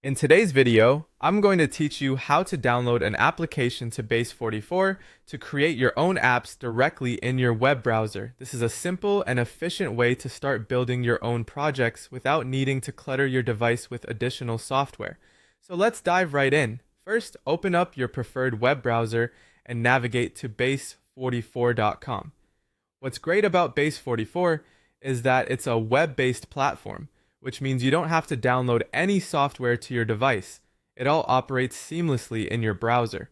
In today's video, I'm going to teach you how to download an application to Base44 to create your own apps directly in your web browser. This is a simple and efficient way to start building your own projects without needing to clutter your device with additional software. So let's dive right in. First, open up your preferred web browser and navigate to base44.com. What's great about Base44 is that it's a web-based platform, which means you don't have to download any software to your device. It all operates seamlessly in your browser.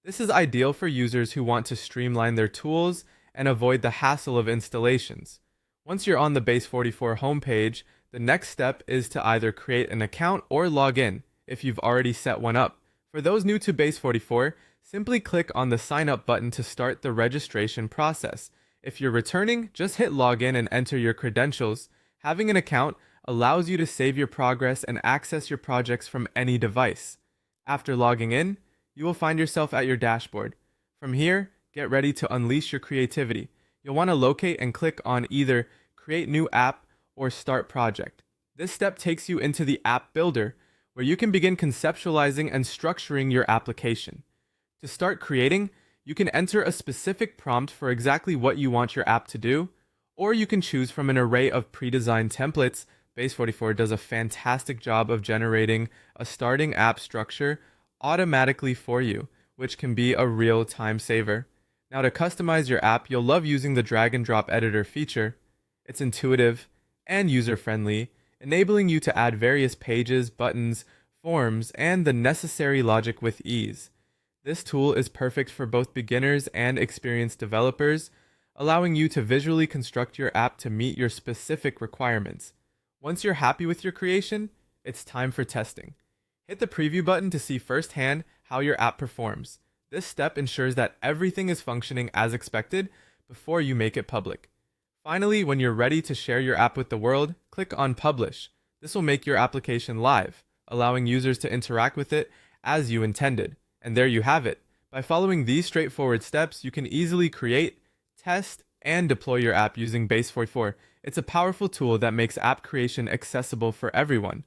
This is ideal for users who want to streamline their tools and avoid the hassle of installations. Once you're on the Base44 homepage, the next step is to either create an account or log in if you've already set one up. For those new to Base44, simply click on the sign up button to start the registration process. If you're returning, just hit login and enter your credentials. Having an account allows you to save your progress and access your projects from any device. After logging in, you will find yourself at your dashboard. From here, get ready to unleash your creativity. You'll want to locate and click on either Create New App or Start Project. This step takes you into the App Builder, where you can begin conceptualizing and structuring your application. To start creating, you can enter a specific prompt for exactly what you want your app to do, or you can choose from an array of pre-designed templates. Base44 does a fantastic job of generating a starting app structure automatically for you, which can be a real time saver. Now, to customize your app, you'll love using the drag and drop editor feature. It's intuitive and user-friendly, enabling you to add various pages, buttons, forms, and the necessary logic with ease. This tool is perfect for both beginners and experienced developers, allowing you to visually construct your app to meet your specific requirements. Once you're happy with your creation, it's time for testing. Hit the preview button to see firsthand how your app performs. This step ensures that everything is functioning as expected before you make it public. Finally, when you're ready to share your app with the world, click on Publish. This will make your application live, allowing users to interact with it as you intended. And there you have it. By following these straightforward steps, you can easily create, test, and deploy your app using Base44. It's a powerful tool that makes app creation accessible for everyone.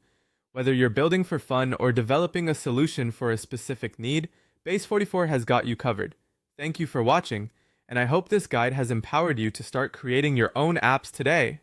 Whether you're building for fun or developing a solution for a specific need, Base44 has got you covered. Thank you for watching, and I hope this guide has empowered you to start creating your own apps today.